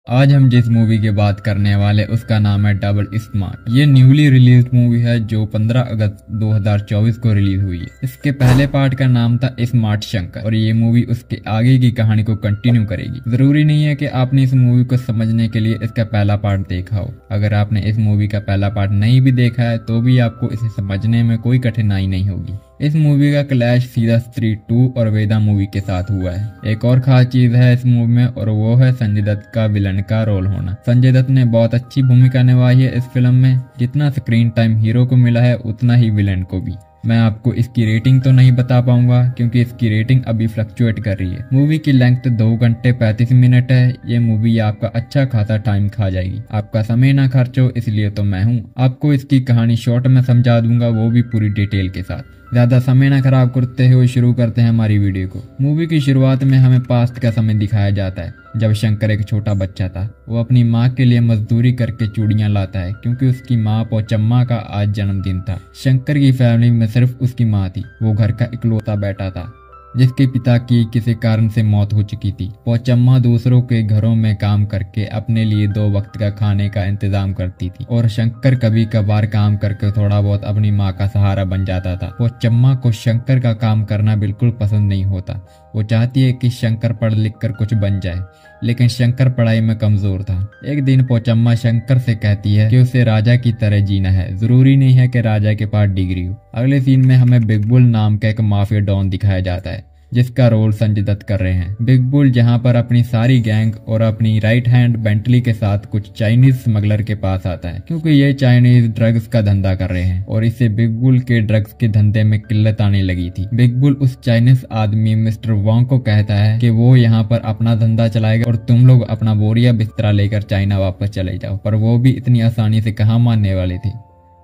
आज हम जिस मूवी की बात करने वाले उसका नाम है डबल स्मार्ट। ये न्यूली रिलीज मूवी है जो 15 अगस्त 2024 को रिलीज हुई है। इसके पहले पार्ट का नाम था स्मार्ट शंकर और ये मूवी उसके आगे की कहानी को कंटिन्यू करेगी। जरूरी नहीं है कि आपने इस मूवी को समझने के लिए इसका पहला पार्ट देखा हो। अगर आपने इस मूवी का पहला पार्ट नहीं भी देखा है तो भी आपको इसे समझने में कोई कठिनाई नहीं होगी। इस मूवी का क्लैश सीधा स्त्री 2 और वेदा मूवी के साथ हुआ है। एक और खास चीज है इस मूवी में और वो है संजय दत्त का विलन का रोल होना। संजय दत्त ने बहुत अच्छी भूमिका निभाई है इस फिल्म में। जितना स्क्रीन टाइम हीरो को मिला है उतना ही विलन को भी। मैं आपको इसकी रेटिंग तो नहीं बता पाऊंगा क्योंकि इसकी रेटिंग अभी फ्लक्चुएट कर रही है। मूवी की लेंथ 2 घंटे 35 मिनट है। ये मूवी आपका अच्छा खासा टाइम खा जाएगी। आपका समय ना खर्च हो इसलिए तो मैं हूँ आपको इसकी कहानी शॉर्ट में समझा दूंगा, वो भी पूरी डिटेल के साथ। ज्यादा समय ना खराब करते हुए शुरू करते हैं हमारी वीडियो को। मूवी की शुरुआत में हमें पास्ट का समय दिखाया जाता है जब शंकर एक छोटा बच्चा था। वो अपनी माँ के लिए मजदूरी करके चूड़ियां लाता है क्योंकि उसकी माँ पोचम्मा का आज जन्मदिन था। शंकर की फैमिली में सिर्फ उसकी माँ थी। वो घर का इकलौता बेटा था जिसके पिता की किसी कारण से मौत हो चुकी थी। पोचम्मा दूसरों के घरों में काम करके अपने लिए 2 वक्त का खाने का इंतजाम करती थी और शंकर कभी कभार काम करके थोड़ा बहुत अपनी माँ का सहारा बन जाता था। पोचम्मा को शंकर का काम करना बिल्कुल पसंद नहीं होता। वो चाहती है कि शंकर पढ़ लिख कर कुछ बन जाए, लेकिन शंकर पढ़ाई में कमजोर था। एक दिन पोचम्मा शंकर से कहती है कि उसे राजा की तरह जीना है, जरूरी नहीं है कि राजा के पास डिग्री हो। अगले सीन में हमें बिग बुल नाम का एक माफिया डॉन दिखाया जाता है जिसका रोल संजय दत्त कर रहे हैं। बिग बुल जहां पर अपनी सारी गैंग और अपनी राइट हैंड बेंटली के साथ कुछ चाइनीज स्मगलर के पास आता है क्योंकि ये चाइनीज ड्रग्स का धंधा कर रहे हैं और इससे बिग बुल के ड्रग्स के धंधे में किल्लत आने लगी थी। बिग बुल उस चाइनीज आदमी मिस्टर वांग को कहता है कि वो यहाँ पर अपना धंधा चलाएगा और तुम लोग अपना बोरिया बिस्तरा लेकर चाइना वापस चले जाओ, पर वो भी इतनी आसानी से कहाँ मानने वाले थे।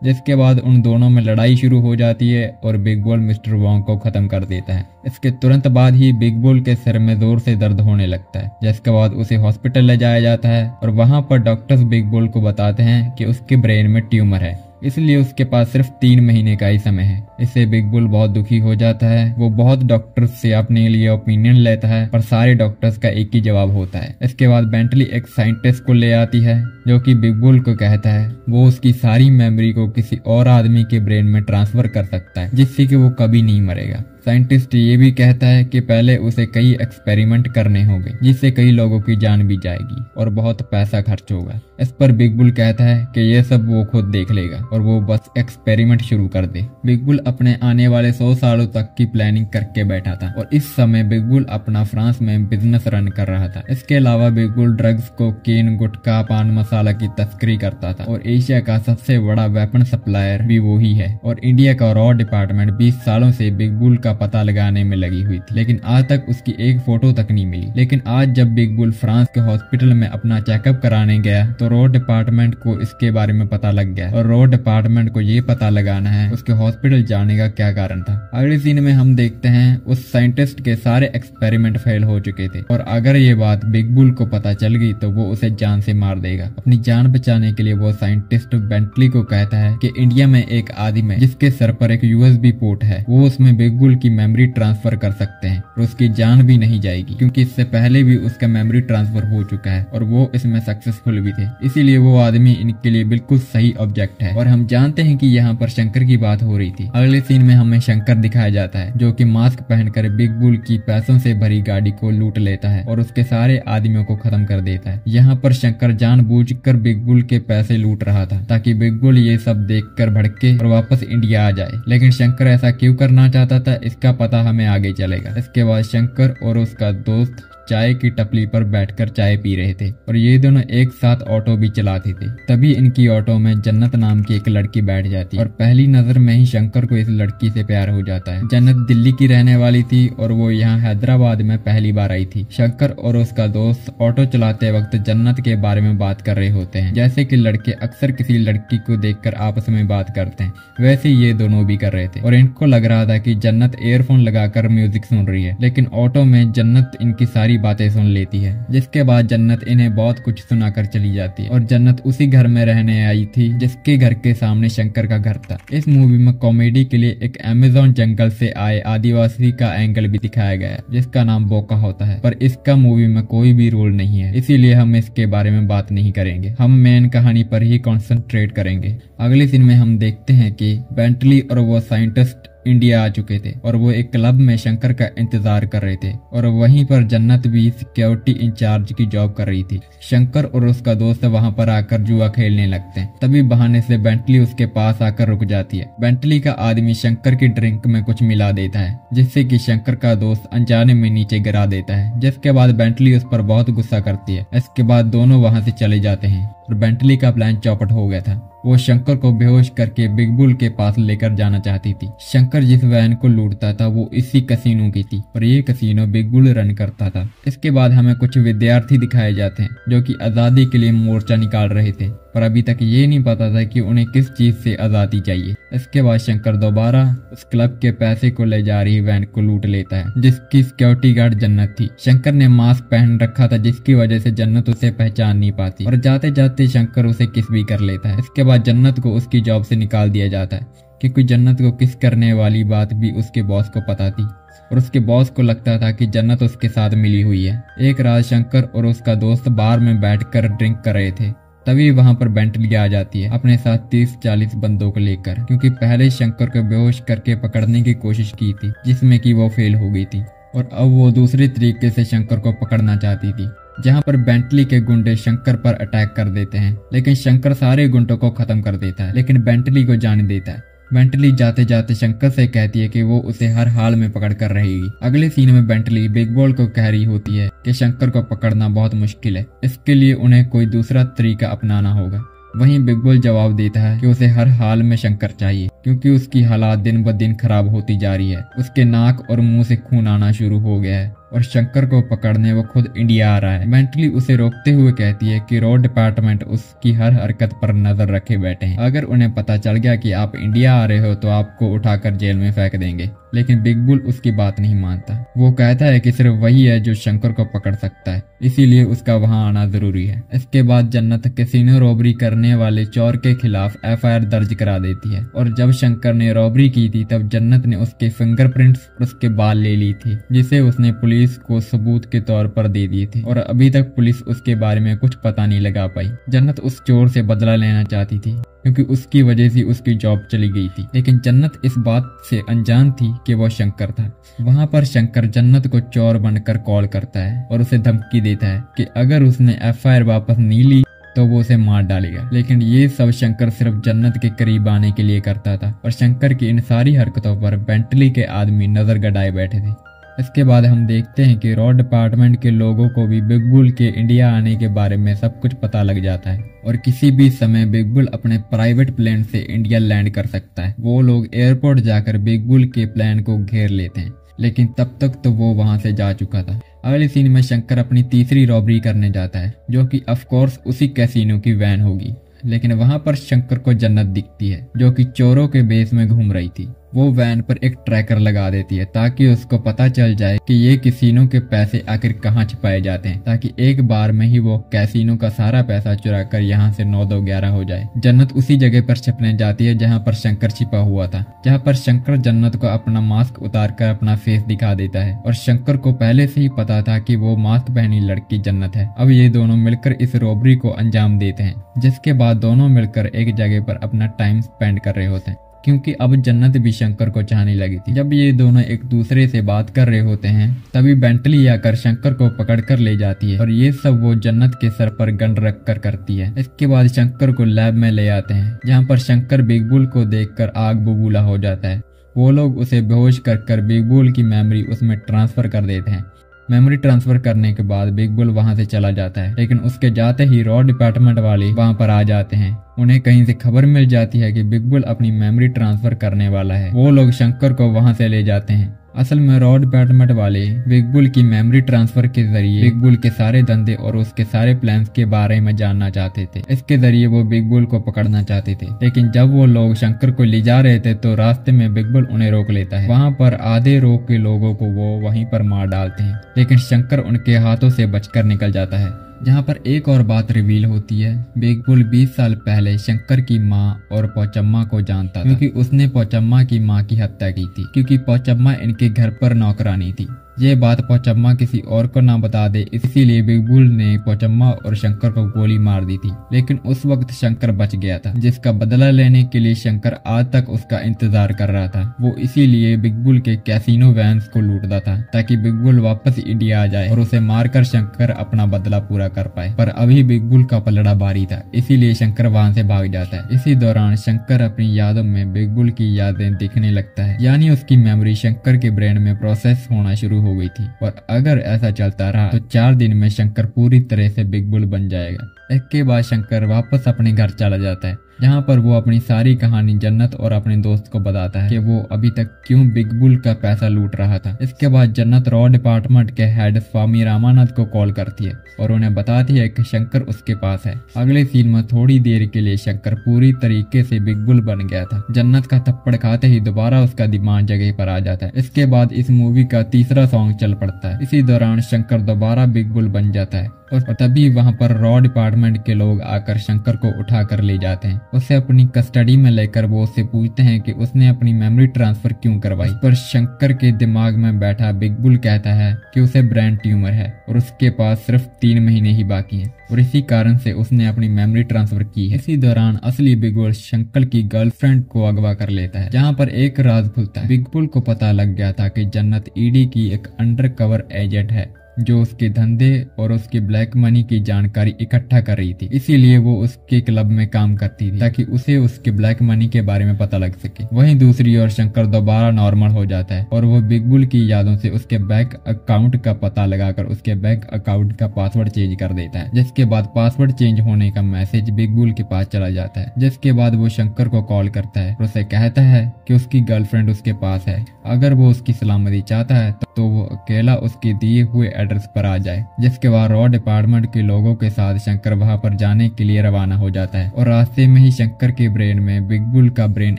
जिसके बाद उन दोनों में लड़ाई शुरू हो जाती है और बिग बुल मिस्टर वोंग को खत्म कर देता है। इसके तुरंत बाद ही बिग बुल के सिर में जोर से दर्द होने लगता है, जिसके बाद उसे हॉस्पिटल ले जाया जाता है और वहां पर डॉक्टर्स बिग बुल को बताते हैं कि उसके ब्रेन में ट्यूमर है, इसलिए उसके पास सिर्फ 3 महीने का ही समय है। इससे बिग बुल बहुत दुखी हो जाता है। वो बहुत डॉक्टर्स से अपने लिए ओपिनियन लेता है पर सारे डॉक्टर्स का एक ही जवाब होता है। इसके बाद बेंटली एक साइंटिस्ट को ले आती है जो कि बिग बुल को कहता है वो उसकी सारी मेमोरी को किसी और आदमी के ब्रेन में ट्रांसफर कर सकता है जिससे कि वो कभी नहीं मरेगा। साइंटिस्ट ये भी कहता है कि पहले उसे कई एक्सपेरिमेंट करने होंगे जिससे कई लोगों की जान भी जाएगी और बहुत पैसा खर्च होगा। इस पर बिग बुल कहता है कि ये सब वो खुद देख लेगा और वो बस एक्सपेरिमेंट शुरू कर दे। बिग बुल अपने आने वाले 100 सालों तक की प्लानिंग करके बैठा था और इस समय बिग बुल अपना फ्रांस में बिजनेस रन कर रहा था। इसके अलावा बिग बुल ड्रग्स, कोकीन, गुटखा, पान मसाला की तस्करी करता था और एशिया का सबसे बड़ा वेपन सप्लायर भी वो ही है और इंडिया का रॉ डिपार्टमेंट 20 सालों से बिग बुल का पता लगाने में लगी हुई थी, लेकिन आज तक उसकी एक फोटो तक नहीं मिली। लेकिन आज जब बिग बुल फ्रांस के हॉस्पिटल में अपना चेकअप कराने गया तो रॉ डिपार्टमेंट को इसके बारे में पता लग गया और रॉ डिपार्टमेंट को ये पता लगाना है उसके हॉस्पिटल जाने का क्या कारण था। अगले सीन में हम देखते हैं उस साइंटिस्ट के सारे एक्सपेरिमेंट फेल हो चुके थे और अगर ये बात बिग बुल को पता चल गई तो वो उसे जान से मार देगा। अपनी जान बचाने के लिए वो साइंटिस्ट बेंटली को कहता है कि इंडिया में एक आदमी है जिसके सर पर एक यूएसबी पोर्ट है, वो उसमें बिग बुल की मेमोरी ट्रांसफर कर सकते हैं और उसकी जान भी नहीं जाएगी क्योंकि इससे पहले भी उसका मेमोरी ट्रांसफर हो चुका है और वो इसमें सक्सेसफुल भी थे। इसीलिए वो आदमी इनके लिए बिल्कुल सही ऑब्जेक्ट है और हम जानते हैं कि यहाँ पर शंकर की बात हो रही थी। अगले सीन में हमें शंकर दिखाया जाता है जो कि मास्क पहनकर बिग बुल की पैसों से भरी गाड़ी को लूट लेता है और उसके सारे आदमियों को खत्म कर देता है। यहाँ पर शंकर जानबूझकर बिग बुल के पैसे लूट रहा था ताकि बिग बुल ये सब देखकर भड़के और वापस इंडिया आ जाए, लेकिन शंकर ऐसा क्यों करना चाहता था इसका पता हमें आगे चलेगा। इसके बाद शंकर और उसका दोस्त चाय की टपली पर बैठकर चाय पी रहे थे और ये दोनों एक साथ ऑटो भी चलाते थे। तभी इनकी ऑटो में जन्नत नाम की एक लड़की बैठ जाती है और पहली नजर में ही शंकर को इस लड़की से प्यार हो जाता है। जन्नत दिल्ली की रहने वाली थी और वो यहाँ हैदराबाद में पहली बार आई थी। शंकर और उसका दोस्त ऑटो चलाते वक्त जन्नत के बारे में बात कर रहे होते हैं, जैसे कि लड़के अक्सर किसी लड़की को देखकर आपस में बात करते हैं वैसे ये दोनों भी कर रहे थे और इनको लग रहा था कि जन्नत ईयरफोन लगाकर म्यूजिक सुन रही है, लेकिन ऑटो में जन्नत इनकी सारी बातें सुन लेती है, जिसके बाद जन्नत इन्हें बहुत कुछ सुनाकर चली जाती है। और जन्नत उसी घर में रहने आई थी जिसके घर के सामने शंकर का घर था। इस मूवी में कॉमेडी के लिए एक अमेज़न जंगल से आए आदिवासी का एंगल भी दिखाया गया है, जिसका नाम बोका होता है, पर इसका मूवी में कोई भी रोल नहीं है, इसीलिए हम इसके बारे में बात नहीं करेंगे। हम मेन कहानी पर ही कॉन्सेंट्रेट करेंगे। अगले सीन में हम देखते हैं कि बेंटली और वो साइंटिस्ट इंडिया आ चुके थे और वो एक क्लब में शंकर का इंतजार कर रहे थे, और वहीं पर जन्नत भी सिक्योरिटी इंचार्ज की जॉब कर रही थी। शंकर और उसका दोस्त वहां पर आकर जुआ खेलने लगते हैं। तभी बहाने से बेंटली उसके पास आकर रुक जाती है। बेंटली का आदमी शंकर की ड्रिंक में कुछ मिला देता है, जिससे कि शंकर का दोस्त अनजाने में नीचे गिरा देता है, जिसके बाद बेंटली उस पर बहुत गुस्सा करती है। इसके बाद दोनों वहां से चले जाते हैं और बेंटली का प्लान चौपट हो गया था। वो शंकर को बेहोश करके बिग बुल के पास लेकर जाना चाहती थी। शंकर जिस वैन को लूटता था वो इसी कसीनो की थी और ये कसीनो बिग बुल रन करता था। इसके बाद हमें कुछ विद्यार्थी दिखाए जाते हैं जो कि आजादी के लिए मोर्चा निकाल रहे थे, पर अभी तक ये नहीं पता था कि उन्हें किस चीज से आजादी चाहिए। इसके बाद शंकर दोबारा उस क्लब के पैसे को ले जा रही वैन को लूट लेता है, जिसकी सिक्योरिटी गार्ड जन्नत थी। शंकर ने मास्क पहन रखा था, जिसकी वजह से जन्नत उसे पहचान नहीं पाती और जाते जाते शंकर उसे किस भी कर लेता है। इसके बाद जन्नत को उसकी जॉब से निकाल दिया जाता है, क्योंकि जन्नत को किस करने वाली बात भी उसके बॉस को पता थी और उसके बॉस को लगता था कि जन्नत उसके साथ मिली हुई है। एक रात शंकर और उसका दोस्त बार में बैठकर ड्रिंक कर रहे थे, तभी वहां पर बेंटली आ जाती है अपने साथ 30-40 बंदों को लेकर, क्योंकि पहले शंकर को बेहोश करके पकड़ने की कोशिश की थी, जिसमें कि वो फेल हो गई थी, और अब वो दूसरे तरीके से शंकर को पकड़ना चाहती थी, जहां पर बेंटली के गुंडे शंकर पर अटैक कर देते हैं। लेकिन शंकर सारे गुंडों को खत्म कर देता है, लेकिन बेंटली को जाने देता है। बेंटली जाते जाते शंकर से कहती है कि वो उसे हर हाल में पकड़ कर रहेगी। अगले सीन में बेंटली बिग बॉल को कह रही होती है कि शंकर को पकड़ना बहुत मुश्किल है, इसके लिए उन्हें कोई दूसरा तरीका अपनाना होगा। वहीं बिग बॉल जवाब देता है कि उसे हर हाल में शंकर चाहिए, क्योंकि उसकी हालात दिन ब दिन खराब होती जा रही है। उसके नाक और मुंह से खून आना शुरू हो गया है और शंकर को पकड़ने वो खुद इंडिया आ रहा है। बेंटली उसे रोकते हुए कहती है कि रोड डिपार्टमेंट उसकी हर हरकत पर नजर रखे बैठे हैं। अगर उन्हें पता चल गया कि आप इंडिया आ रहे हो तो आपको उठाकर जेल में फेंक देंगे। लेकिन बिग बुल उसकी बात नहीं मानता। वो कहता है कि सिर्फ वही है जो शंकर को पकड़ सकता है, इसीलिए उसका वहां आना जरूरी है। इसके बाद जन्नत कैसीनो रॉबरी करने वाले चोर के खिलाफ FIR दर्ज करा देती है, और जब शंकर ने रॉबरी की थी तब जन्नत ने उसके फिंगरप्रिंट्स और उसके बाल ले ली थी, जिसे उसने पुलिस को सबूत के तौर पर दे दिए थे, और अभी तक पुलिस उसके बारे में कुछ पता नहीं लगा पाई। जन्नत उस चोर से बदला लेना चाहती थी, क्योंकि उसकी वजह से उसकी जॉब चली गई थी। लेकिन जन्नत इस बात से अनजान थी कि वो शंकर था। वहां पर शंकर जन्नत को चोर बनकर कॉल करता है और उसे धमकी देता है कि अगर उसने FIR वापस नहीं ली तो वो उसे मार डालेगा। लेकिन ये सब शंकर सिर्फ जन्नत के करीब आने के लिए करता था, और शंकर की इन सारी हरकतों पर बेंटली के आदमी नजर गड़ाए बैठे थे। इसके बाद हम देखते हैं कि रोड डिपार्टमेंट के लोगों को भी बिग बुल के इंडिया आने के बारे में सब कुछ पता लग जाता है, और किसी भी समय बिग बुल अपने प्राइवेट प्लेन से इंडिया लैंड कर सकता है। वो लोग एयरपोर्ट जाकर बिग बुल के प्लेन को घेर लेते हैं, लेकिन तब तक तो वो वहां से जा चुका था। अगले सीन में शंकर अपनी तीसरी रॉबरी करने जाता है, जो कि ऑफ कोर्स उसी कैसीनो की वैन होगी। लेकिन वहां पर शंकर को जन्नत दिखती है, जो कि चोरों के बेस में घूम रही थी। वो वैन पर एक ट्रैकर लगा देती है ताकि उसको पता चल जाए कि ये कैसीनो के पैसे आखिर कहाँ छिपाए जाते हैं, ताकि एक बार में ही वो कैसीनो का सारा पैसा चुरा कर यहाँ से 9-2-11 हो जाए। जन्नत उसी जगह पर छिपने जाती है जहाँ पर शंकर छिपा हुआ था, जहाँ पर शंकर जन्नत को अपना मास्क उतार कर अपना फेस दिखा देता है, और शंकर को पहले से ही पता था कि वो मास्क पहनी लड़की जन्नत है। अब ये दोनों मिलकर इस रॉबरी को अंजाम देते हैं, जिसके बाद दोनों मिलकर एक जगह पर अपना टाइम स्पेंड कर रहे होते हैं, क्योंकि अब जन्नत भी शंकर को चाहने लगी थी। जब ये दोनों एक दूसरे से बात कर रहे होते हैं तभी बेंटली आकर शंकर को पकड़ कर ले जाती है, और ये सब वो जन्नत के सर पर गन रख कर करती है। इसके बाद शंकर को लैब में ले आते हैं, जहाँ पर शंकर बिग बुल को देखकर आग बबूला हो जाता है। वो लोग उसे बेहोश कर बिग बुल की मेमोरी उसमें ट्रांसफर कर देते हैं। मेमोरी ट्रांसफर करने के बाद बिग बुल वहां से चला जाता है, लेकिन उसके जाते ही रोड डिपार्टमेंट वाले वहां पर आ जाते हैं। उन्हें कहीं से खबर मिल जाती है कि बिग बुल अपनी मेमोरी ट्रांसफर करने वाला है। वो लोग शंकर को वहां से ले जाते हैं असल में रॉड बैटमट वाले बिग बुल की मेमोरी ट्रांसफर के जरिए बिग बुल के सारे धंधे और उसके सारे प्लान्स के बारे में जानना चाहते थे। इसके जरिए वो बिग बुल को पकड़ना चाहते थे, लेकिन जब वो लोग शंकर को ले जा रहे थे तो रास्ते में बिग बुल उन्हें रोक लेता है। वहाँ पर आधे रो के लोगों को वो वहीं पर मार डालते हैं, लेकिन शंकर उनके हाथों से बचकर निकल जाता है। जहाँ पर एक और बात रिवील होती है, बिग बुल 20 साल पहले शंकर की माँ और पोचम्मा को जानता था, क्योंकि उसने पोचम्मा की माँ की हत्या की थी, क्योंकि पोचम्मा इनके घर पर नौकरानी थी। ये बात पोचम्मा किसी और को ना बता दे, इसीलिए बिग बुल ने पोचम्मा और शंकर को गोली मार दी थी। लेकिन उस वक्त शंकर बच गया था, जिसका बदला लेने के लिए शंकर आज तक उसका इंतजार कर रहा था। वो इसीलिए बिग बुल के कैसीनो वैन्स को लूटता था, ताकि बिग बुल वापस इंडिया आ जाए और उसे मारकर शंकर अपना बदला पूरा कर पाए। पर अभी बिग बुल का पलड़ा भारी था, इसीलिए शंकर वहां से भाग जाता है। इसी दौरान शंकर अपनी यादों में बिग बुल की यादें दिखने लगता है, यानी उसकी मेमोरी शंकर के ब्रेन में प्रोसेस होना शुरू हो गई थी। और अगर ऐसा चलता रहा तो 4 दिन में शंकर पूरी तरह से बिग बुल बन जाएगा। इसके बाद शंकर वापस अपने घर चला जाता है, जहाँ पर वो अपनी सारी कहानी जन्नत और अपने दोस्त को बताता है कि वो अभी तक क्यों बिग बुल का पैसा लूट रहा था। इसके बाद जन्नत रॉ डिपार्टमेंट के हेड स्वामी रामानंद को कॉल करती है और उन्हें बताती है कि शंकर उसके पास है। अगले सीन में थोड़ी देर के लिए शंकर पूरी तरीके से बिग बुल बन गया था। जन्नत का थप्पड़ खाते ही दोबारा उसका दिमाग जगह पर आ जाता है। इसके बाद इस मूवी का तीसरा सॉन्ग चल पड़ता है। इसी दौरान शंकर दोबारा बिग बुल बन जाता है और तभी वहाँ पर रॉ डिपार्टमेंट के लोग आकर शंकर को उठा कर ले जाते हैं। उसे अपनी कस्टडी में लेकर वो उससे पूछते हैं कि उसने अपनी मेमोरी ट्रांसफर क्यों करवाई। पर शंकर के दिमाग में बैठा बिग बुल कहता है कि उसे ब्रेन ट्यूमर है और उसके पास सिर्फ 3 महीने ही बाकी हैं और इसी कारण से उसने अपनी मेमोरी ट्रांसफर की है। इसी दौरान असली बिग बुल शंकर की गर्लफ्रेंड को अगवा कर लेता है, जहाँ पर एक राज खुलता है। बिग बुल को पता लग गया था कि जन्नत ईडी की एक अंडर कवर एजेंट है जो उसके धंधे और उसके ब्लैक मनी की जानकारी इकट्ठा कर रही थी। इसीलिए वो उसके क्लब में काम करती थी ताकि उसे उसके ब्लैक मनी के बारे में पता लग सके। वहीं दूसरी ओर शंकर दोबारा नॉर्मल हो जाता है और वो बिग बुल की यादों से उसके बैंक अकाउंट का पता लगाकर उसके बैंक अकाउंट का पासवर्ड चेंज कर देता है, जिसके बाद पासवर्ड चेंज होने का मैसेज बिग बुल के पास चला जाता है। जिसके बाद वो शंकर को कॉल करता है और उसे कहता है कि उसकी गर्लफ्रेंड उसके पास है, अगर वो उसकी सलामती चाहता है तो वो अकेला उसके दिए हुए एड्रेस पर आ जाए। जिसके बाद रॉ डिपार्टमेंट के लोगों के साथ शंकर वहां पर जाने के लिए रवाना हो जाता है और रास्ते में ही शंकर के ब्रेन में बिग बुल का ब्रेन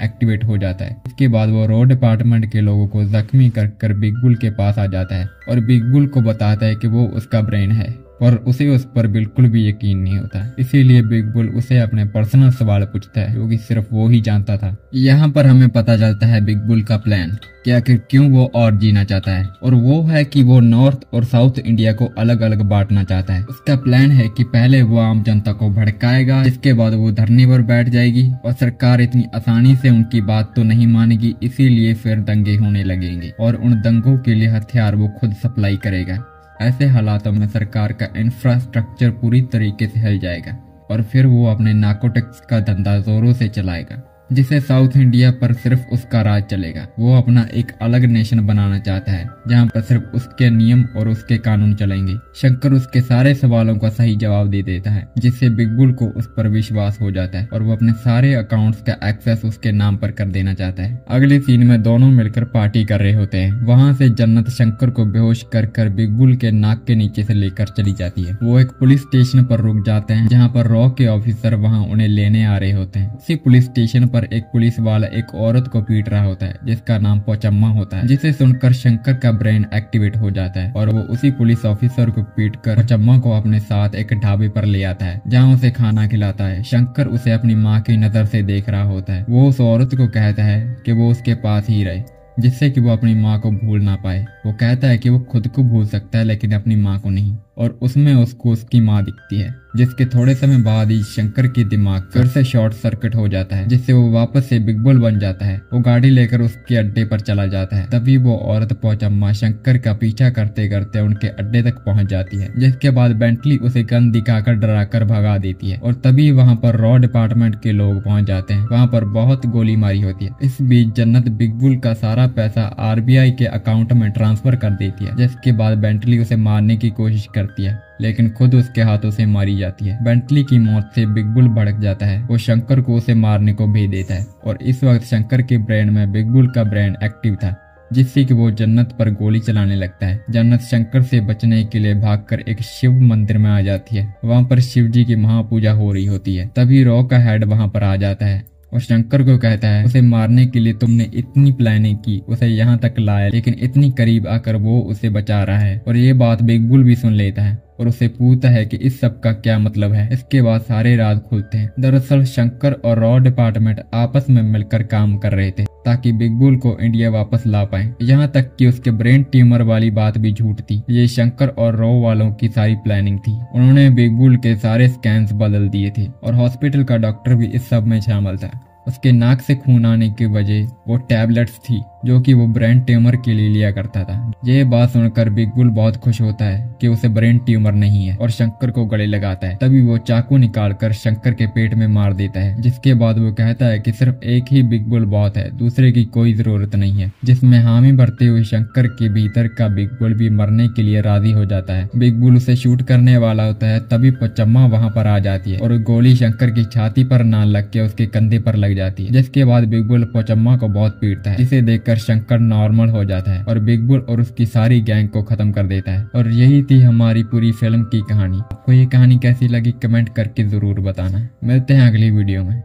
एक्टिवेट हो जाता है। इसके बाद वो रॉ डिपार्टमेंट के लोगों को जख्मी कर बिग बुल के पास आ जाता है और बिग बुल को बताता है कि वो उसका ब्रेन है और उसे उस पर बिल्कुल भी यकीन नहीं होता। इसीलिए बिग बुल उसे अपने पर्सनल सवाल पूछता है जो कि सिर्फ वो ही जानता था। यहाँ पर हमें पता चलता है बिग बुल का प्लान कि आखिर क्यों वो और जीना चाहता है, और वो है कि वो नॉर्थ और साउथ इंडिया को अलग अलग बांटना चाहता है। उसका प्लान है कि पहले वो आम जनता को भड़काएगा, जिसके बाद वो धरने पर बैठ जाएगी और सरकार इतनी आसानी से उनकी बात तो नहीं मानेगी, इसीलिए फिर दंगे होने लगेंगे और उन दंगों के लिए हथियार वो खुद सप्लाई करेगा। ऐसे हालातों में सरकार का इंफ्रास्ट्रक्चर पूरी तरीके से हिल जाएगा और फिर वो अपने नार्कोटिक्स का धंधा जोरों से चलाएगा, जिसे साउथ इंडिया पर सिर्फ उसका राज चलेगा। वो अपना एक अलग नेशन बनाना चाहता है जहाँ पर सिर्फ उसके नियम और उसके कानून चलेंगे। शंकर उसके सारे सवालों का सही जवाब दे देता है, जिससे बिग बुल को उस पर विश्वास हो जाता है और वो अपने सारे अकाउंट्स का एक्सेस उसके नाम पर कर देना चाहता है। अगले सीन में दोनों मिलकर पार्टी कर रहे होते हैं। वहाँ से जन्नत शंकर को बेहोश कर बिग बुल के नाक के नीचे से लेकर चली जाती है। वो एक पुलिस स्टेशन पर रुक जाते हैं जहाँ पर रॉ के ऑफिसर वहाँ उन्हें लेने आ रहे होते हैं। उसी पुलिस स्टेशन पर एक पुलिस वाला एक औरत को पीट रहा होता है जिसका नाम पोचम्मा होता है, जिसे सुनकर शंकर का ब्रेन एक्टिवेट हो जाता है और वो उसी पुलिस ऑफिसर को पीटकर पोचम्मा को अपने साथ एक ढाबे पर ले आता है जहाँ उसे खाना खिलाता है। शंकर उसे अपनी माँ की नजर से देख रहा होता है। वो उस औरत को कहता है कि वो उसके पास ही रहे, जिससे कि वो अपनी माँ को भूल ना पाए। वो कहता है कि वो खुद को भूल सकता है लेकिन अपनी माँ को नहीं, और उसमें उसको उसकी माँ दिखती है। जिसके थोड़े समय बाद ही शंकर के दिमाग फिर से शॉर्ट सर्किट हो जाता है, जिससे वो वापस से बिग बुल बन जाता है। वो गाड़ी लेकर उसके अड्डे पर चला जाता है। तभी वो औरत पोचम्मा शंकर का पीछा करते करते उनके अड्डे तक पहुंच जाती है, जिसके बाद बेंटली उसे गन दिखाकर डराकर भगा देती है। और तभी वहाँ पर रॉ डिपार्टमेंट के लोग पहुंच जाते हैं। वहाँ पर बहुत गोली मारी होती है। इस बीच जन्नत बिग बुल का सारा पैसा आरबीआई के अकाउंट में ट्रांसफर कर देती है, जिसके बाद बेंटली उसे मारने की कोशिश करती है लेकिन खुद उसके हाथों से मारी जाती है। बेंटली की मौत से बिग बुल भड़क जाता है। वो शंकर को उसे मारने को भेज देता है और इस वक्त शंकर के ब्रेन में बिग बुल का ब्रेन एक्टिव था जिससे कि वो जन्नत पर गोली चलाने लगता है। जन्नत शंकर से बचने के लिए भागकर एक शिव मंदिर में आ जाती है। वहाँ पर शिव जी की महापूजा हो रही होती है। तभी रॉ का हेड वहाँ पर आ जाता है और शंकर को कहता है उसे मारने के लिए तुमने इतनी प्लानिंग की, उसे यहाँ तक लाया, लेकिन इतनी करीब आकर वो उसे बचा रहा है। और ये बात बिग बुल भी सुन लेता है और उसे पूछता है कि इस सब का क्या मतलब है। इसके बाद सारे राज खुलते हैं। दरअसल शंकर और रॉ डिपार्टमेंट आपस में मिलकर काम कर रहे थे ताकि बिग बुल को इंडिया वापस ला पाए। यहाँ तक कि उसके ब्रेन ट्यूमर वाली बात भी झूठ थी। ये शंकर और रॉ वालों की सारी प्लानिंग थी। उन्होंने बिग बुल के सारे स्कैन्स बदल दिए थे और हॉस्पिटल का डॉक्टर भी इस सब में शामिल था। उसके नाक से खून आने की वजह वो टैबलेट्स थी जो कि वो ब्रेन ट्यूमर के लिए लिया करता था। ये बात सुनकर बिग बुल बहुत खुश होता है कि उसे ब्रेन ट्यूमर नहीं है और शंकर को गले लगाता है। तभी वो चाकू निकालकर शंकर के पेट में मार देता है, जिसके बाद वो कहता है कि सिर्फ एक ही बिग बुल बहुत है, दूसरे की कोई जरूरत नहीं है। जिसमें हामी भरते हुए शंकर के भीतर का बिग बुल भी मरने के लिए राजी हो जाता है। बिग बुल उसे शूट करने वाला होता है, तभी पोचम्मा वहाँ पर आ जाती है और गोली शंकर की छाती पर ना लग के उसके कंधे पर लग जाती है। जिसके बाद बिग बुल पोचम्मा को बहुत पीटता है, जिसे देखकर शंकर नॉर्मल हो जाता है और बिग बुल और उसकी सारी गैंग को खत्म कर देता है। और यही थी हमारी पूरी फिल्म की कहानी। आपको ये कहानी कैसी लगी कमेंट करके जरूर बताना। मिलते हैं अगली वीडियो में।